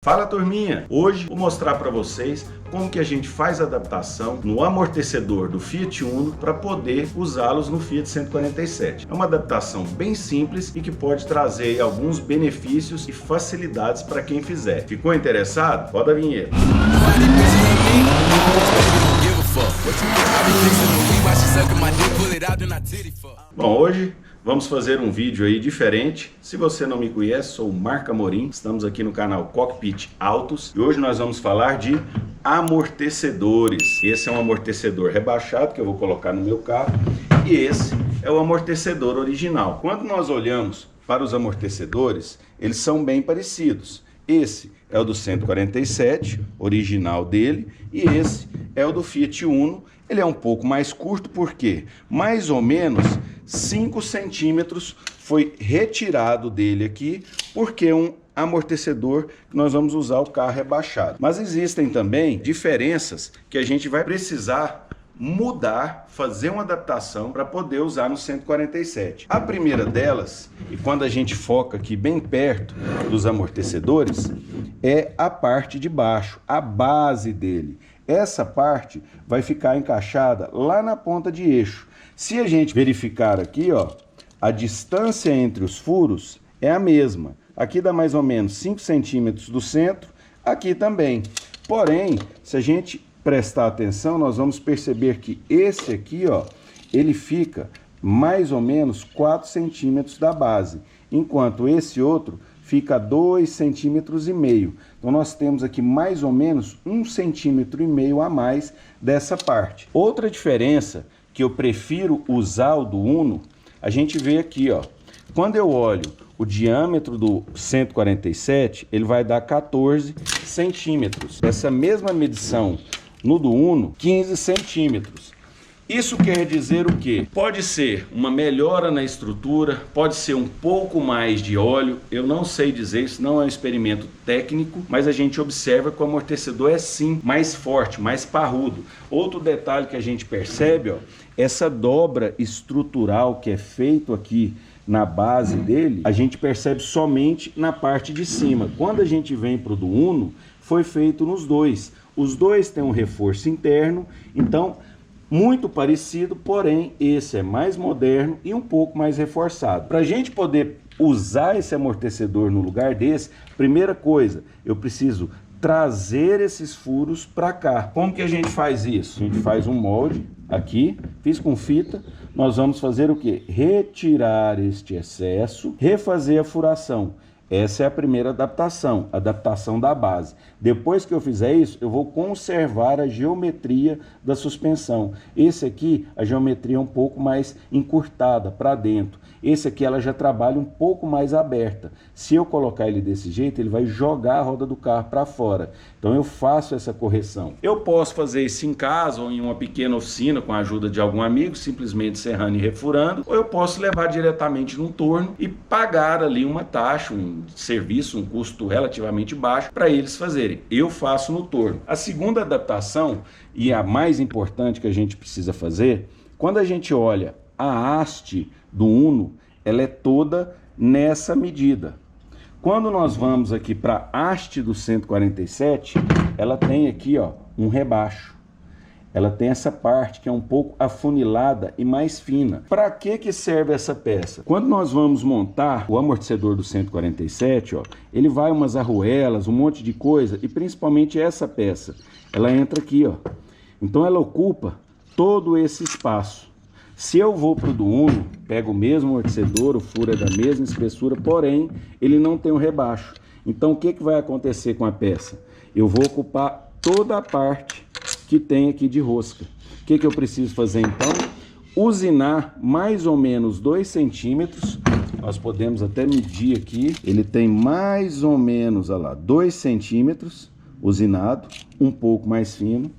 Fala turminha, hoje vou mostrar para vocês como que a gente faz a adaptação no amortecedor do Fiat Uno para poder usá-los no Fiat 147. É uma adaptação bem simples e que pode trazer alguns benefícios e facilidades para quem fizer. Ficou interessado? Roda a vinheta. Bom, hoje vamos fazer um vídeo aí diferente. Se você não me conhece, sou o Marco Amorim, estamos aqui no canal Cockpit Autos e hoje nós vamos falar de amortecedores. Esse é um amortecedor rebaixado que eu vou colocar no meu carro e esse é o amortecedor original. Quando nós olhamos para os amortecedores, eles são bem parecidos. Esse é o do 147, original dele, e esse é o do Fiat Uno. Ele é um pouco mais curto porque mais ou menos 5 centímetros foi retirado dele aqui, porque é um amortecedor que nós vamos usar o carro rebaixado. Mas existem também diferenças que a gente vai precisar mudar, fazer uma adaptação para poder usar no 147. A primeira delas, e quando a gente foca aqui bem perto dos amortecedores, é a parte de baixo, a base dele. Essa parte vai ficar encaixada lá na ponta de eixo. Se a gente verificar aqui, ó, a distância entre os furos é a mesma. Aqui dá mais ou menos 5 centímetros do centro, aqui também. Porém, se a gente prestar atenção, nós vamos perceber que esse aqui, ó, ele fica mais ou menos 4 centímetros da base, enquanto esse outro fica 2,5 centímetros. Então nós temos aqui mais ou menos 1,5 centímetro a mais dessa parte. Outra diferença que eu prefiro usar o do Uno, a gente vê aqui, ó, quando eu olho o diâmetro do 147, ele vai dar 14 centímetros. Essa mesma medição no do Uno, 15 centímetros. Isso quer dizer o quê? Pode ser uma melhora na estrutura, pode ser um pouco mais de óleo, eu não sei dizer, isso não é um experimento técnico, mas a gente observa que o amortecedor é sim mais forte, mais parrudo. Outro detalhe que a gente percebe, ó, essa dobra estrutural que é feito aqui na base dele, a gente percebe somente na parte de cima. Quando a gente vem para o do Uno, foi feito nos dois. Os dois têm um reforço interno, então muito parecido, porém esse é mais moderno e um pouco mais reforçado. Para a gente poder usar esse amortecedor no lugar desse, primeira coisa, eu preciso trazer esses furos para cá. Como que a gente faz isso? A gente faz um molde aqui, fiz com fita, nós vamos fazer o que? Retirar este excesso, refazer a furação. Essa é a primeira adaptação, adaptação da base. Depois que eu fizer isso, eu vou conservar a geometria da suspensão. Esse aqui, a geometria é um pouco mais encurtada para dentro. Esse aqui, ela já trabalha um pouco mais aberta. Se eu colocar ele desse jeito, ele vai jogar a roda do carro para fora. Então eu faço essa correção. Eu posso fazer isso em casa ou em uma pequena oficina com a ajuda de algum amigo, simplesmente serrando e refurando. Ou eu posso levar diretamente num torno e pagar ali uma taxa, um serviço, um custo relativamente baixo para eles fazerem. Eu faço no torno. A segunda adaptação, e a mais importante que a gente precisa fazer, quando a gente olha a haste do Uno, ela é toda nessa medida. Quando nós vamos aqui para a haste do 147, ela tem aqui, ó, um rebaixo. Ela tem essa parte que é um pouco afunilada e mais fina. Para que serve essa peça? Quando nós vamos montar o amortecedor do 147, ó, ele vai umas arruelas, um monte de coisa, e principalmente essa peça. Ela entra aqui, ó. Então ela ocupa todo esse espaço. Se eu vou para o do Uno, pego o mesmo amortecedor, o furo é da mesma espessura, porém ele não tem um rebaixo. Então o que vai acontecer com a peça? Eu vou ocupar toda a parte que tem aqui de rosca. O que eu preciso fazer então? Usinar mais ou menos 2 centímetros. Nós podemos até medir aqui. Ele tem mais ou menos, olha lá, 2 centímetros usinado, um pouco mais fino,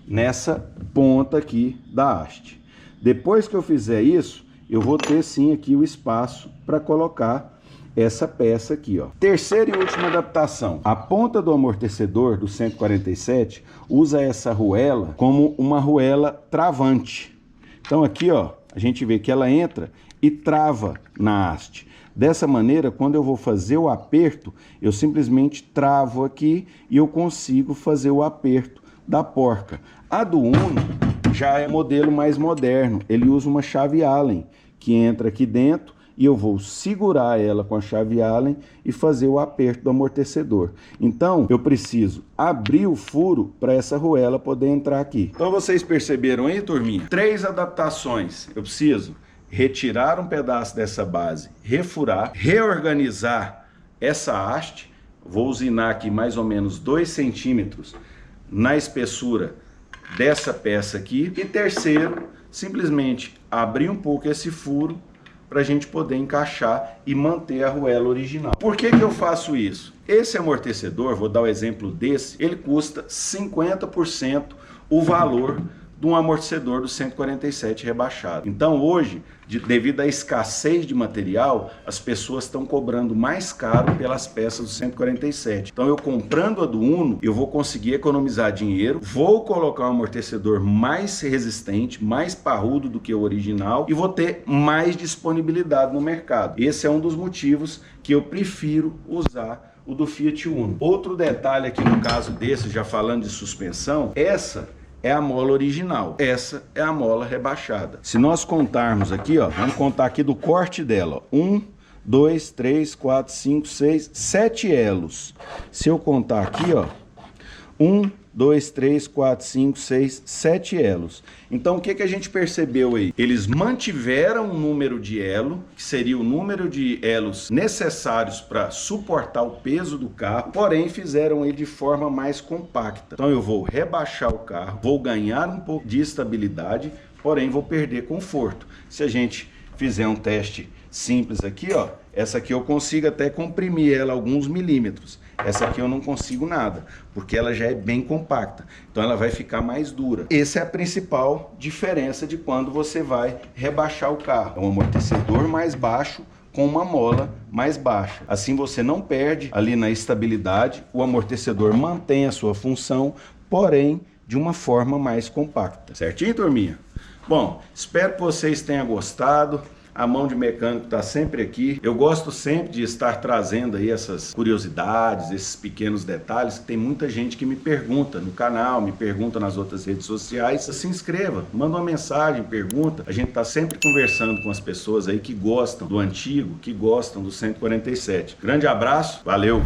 nessa ponta aqui da haste. Depois que eu fizer isso, eu vou ter sim aqui o espaço para colocar essa peça aqui, ó. Terceira e última adaptação. A ponta do amortecedor do 147 usa essa arruela como uma arruela travante. Então aqui, ó, a gente vê que ela entra e trava na haste. Dessa maneira, quando eu vou fazer o aperto, eu simplesmente travo aqui e eu consigo fazer o aperto da porca. A do Uno já é modelo mais moderno, ele usa uma chave Allen que entra aqui dentro e eu vou segurar ela com a chave Allen e fazer o aperto do amortecedor. Então, eu preciso abrir o furo para essa arruela poder entrar aqui. Então, vocês perceberam aí, turminha? 3 adaptações. Eu preciso retirar um pedaço dessa base, refurar, reorganizar essa haste. Vou usinar aqui mais ou menos 2 centímetros na espessura dessa peça aqui. E terceiro, simplesmente abrir um pouco esse furo para a gente poder encaixar e manter a arruela original. Por que eu faço isso? Esse amortecedor, vou dar o exemplo desse, ele custa 50% o valor de um amortecedor do 147 rebaixado. Então hoje, devido à escassez de material, as pessoas estão cobrando mais caro pelas peças do 147. Então eu comprando a do Uno, eu vou conseguir economizar dinheiro, vou colocar um amortecedor mais resistente, mais parrudo do que o original e vou ter mais disponibilidade no mercado. Esse é um dos motivos que eu prefiro usar o do Fiat Uno. Outro detalhe aqui no caso desse, já falando de suspensão, essa é a mola original, essa é a mola rebaixada. Se nós contarmos aqui, ó, vamos contar aqui do corte dela, ó, 1, 2, 3, 4, 5, 6, 7 elos. Se eu contar aqui, ó, 1, 2, 3, 4, 5, 6, 7 elos. Então o que a gente percebeu aí? Eles mantiveram o número de elo, que seria o número de elos necessários para suportar o peso do carro, porém fizeram ele de forma mais compacta. Então eu vou rebaixar o carro, vou ganhar um pouco de estabilidade, porém vou perder conforto. Se a gente fizer um teste simples aqui, ó, essa aqui eu consigo até comprimir ela alguns milímetros. Essa aqui eu não consigo nada, porque ela já é bem compacta. Então ela vai ficar mais dura. Essa é a principal diferença de quando você vai rebaixar o carro. É um amortecedor mais baixo com uma mola mais baixa. Assim você não perde ali na estabilidade, o amortecedor mantém a sua função, porém de uma forma mais compacta. Certinho, turminha? Bom, espero que vocês tenham gostado. A Mão de Mecânico está sempre aqui. Eu gosto sempre de estar trazendo aí essas curiosidades, esses pequenos detalhes, que tem muita gente que me pergunta no canal, me pergunta nas outras redes sociais. Se inscreva, manda uma mensagem, pergunta. A gente está sempre conversando com as pessoas aí que gostam do antigo, que gostam do 147. Grande abraço, valeu!